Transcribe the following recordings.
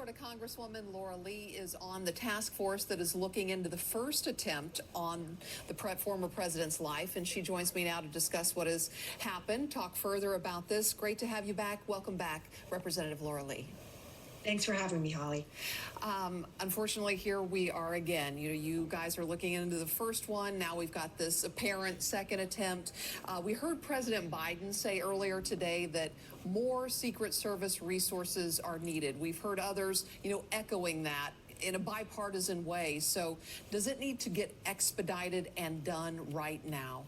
Florida Congresswoman Laurel Lee is on the task force that is looking into the first attempt on the former president's life, and she joins me now to discuss what has happened, talk further about this. Great to have you back. Welcome back, Representative Laurel Lee. Thanks for having me, Holly. Unfortunately, here we are again. You guys are looking into the first one. Now we've got this apparent second attempt. We heard President Biden say earlier today that more Secret Service resources are needed. We've heard others, echoing that in a bipartisan way. So does it need to get expedited and done right now?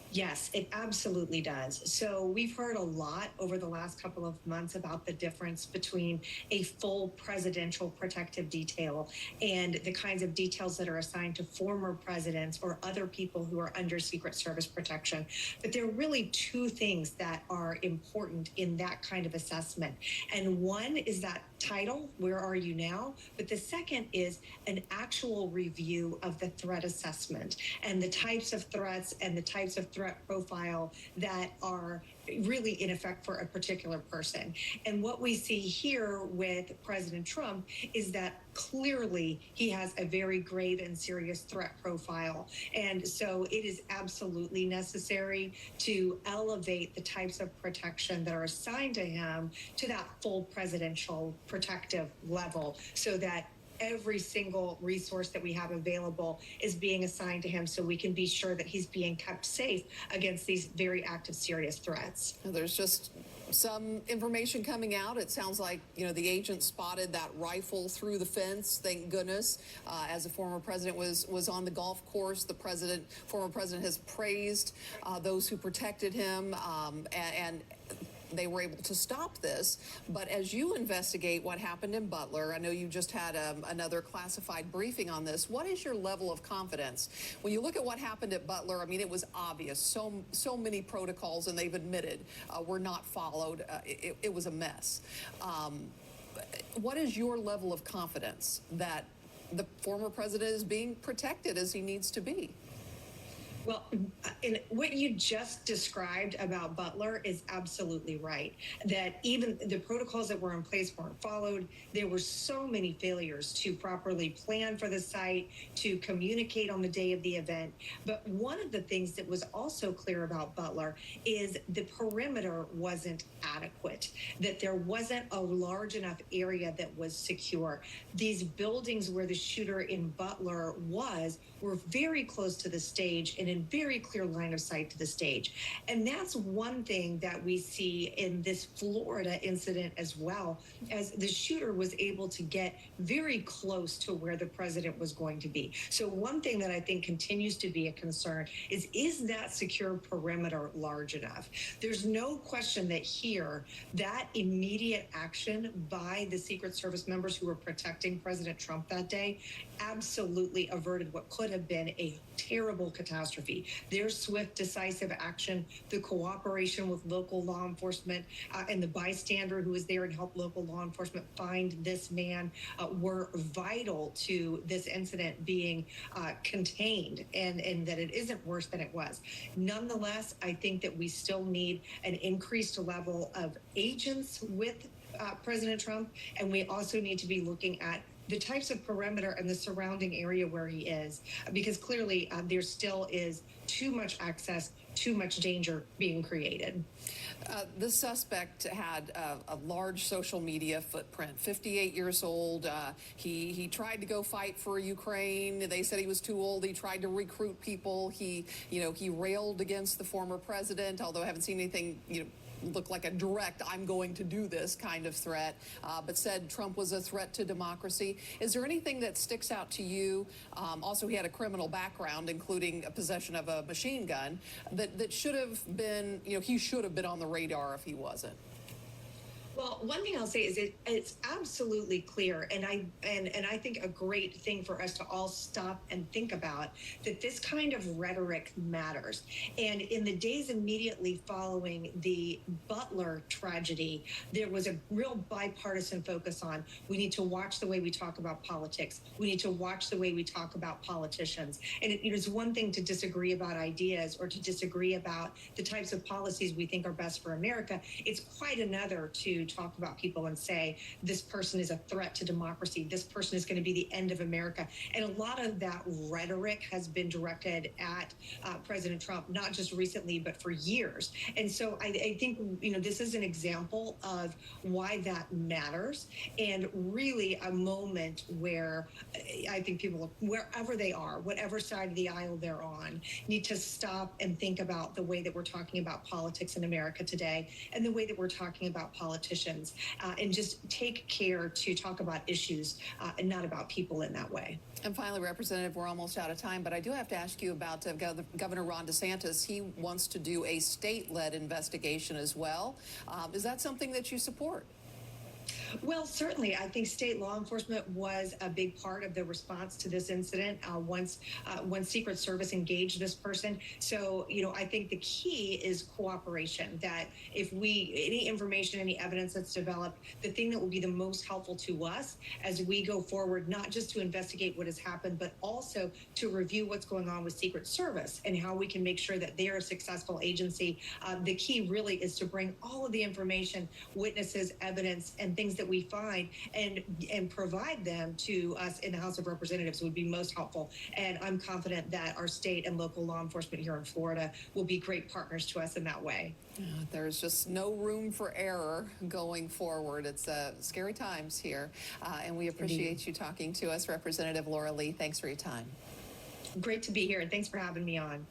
Yes, it absolutely does. So we've heard a lot over the last couple of months about the difference between a full presidential protective detail and the kinds of details that are assigned to former presidents or other people who are under Secret Service protection. But there are really two things that are important in that kind of assessment. And one is that title, where are you now? But the second is an actual review of the threat assessment and the types of threats and the types of threat profile that are really in effect for a particular person. And what we see here with President Trump is that clearly he has a very grave and serious threat profile. And so it is absolutely necessary to elevate the types of protection that are assigned to him to that full presidential protective level so that every single resource that we have available is being assigned to him so we can be sure that he's being kept safe against these very active, serious threats. There's just some information coming out. It sounds like, the agent spotted that rifle through the fence, thank goodness, as the former president was on the golf course. The former president has praised those who protected him, and they were able to stop this. But as you investigate what happened in Butler, I know you just had another classified briefing on this. What is your level of confidence when you look at what happened at Butler? I mean, it was obvious. So many protocols, and they've admitted, were not followed. It was a mess. What is your level of confidence that the former president is being protected as he needs to be? Well, and what you just described about Butler is absolutely right, that even the protocols that were in place weren't followed. There were so many failures to properly plan for the site, to communicate on the day of the event. But one of the things that was also clear about Butler is the perimeter wasn't adequate, that there wasn't a large enough area that was secure. These buildings where the shooter in Butler were very close to the stage and in very clear line of sight to the stage. And that's one thing that we see in this Florida incident as well, as the shooter was able to get very close to where the president was going to be. So one thing that I think continues to be a concern is that secure perimeter large enough? There's no question that here, that immediate action by the Secret Service members who were protecting President Trump that day absolutely averted what could have been a terrible catastrophe. Their swift, decisive action, the cooperation with local law enforcement, and the bystander who was there and helped local law enforcement find this man were vital to this incident being contained, and that it isn't worse than it was. Nonetheless, I think that we still need an increased level of agents with President Trump, and we also need to be looking at the types of perimeter and the surrounding area where he is, because clearly there still is too much access, too much danger being created. The suspect had a large social media footprint, 58 years old. He tried to go fight for Ukraine. They said he was too old. He tried to recruit people. He railed against the former president, although I haven't seen anything, look like a direct, I'm going to do this kind of threat, but said Trump was a threat to democracy. Is there anything that sticks out to you? Also, he had a criminal background, including a possession of a machine gun, that should have been, he should have been on the radar if he wasn't. Well, one thing I'll say is it's absolutely clear, and I think a great thing for us to all stop and think about, that this kind of rhetoric matters. And in the days immediately following the Butler tragedy, there was a real bipartisan focus on, we need to watch the way we talk about politics. We need to watch the way we talk about politicians. And it is one thing to disagree about ideas or to disagree about the types of policies we think are best for America. It's quite another to talk about people and say, this person is a threat to democracy, this person is going to be the end of America. And a lot of that rhetoric has been directed at President Trump, not just recently, but for years. And so I think, this is an example of why that matters, and really a moment where I think people, wherever they are, whatever side of the aisle they're on, need to stop and think about the way that we're talking about politics in America today and the way that we're talking about politicians, and just take care to talk about issues and not about people in that way. And finally, Representative, we're almost out of time, but I do have to ask you about Governor Ron DeSantis. He wants to do a state-led investigation as well. Is that something that you support? Well, certainly. I think state law enforcement was a big part of the response to this incident once Secret Service engaged this person. So, I think the key is cooperation, that if any information, any evidence that's developed, the thing that will be the most helpful to us as we go forward, not just to investigate what has happened, but also to review what's going on with Secret Service and how we can make sure that they're a successful agency. The key really is to bring all of the information, witnesses, evidence, and things that we find and provide them to us in the House of Representatives would be most helpful. And I'm confident that our state and local law enforcement here in Florida will be great partners to us in that way. There's just no room for error going forward. It's scary times here. And we appreciate you talking to us, Representative Laurel Lee. Thanks for your time. Great to be here, and thanks for having me on.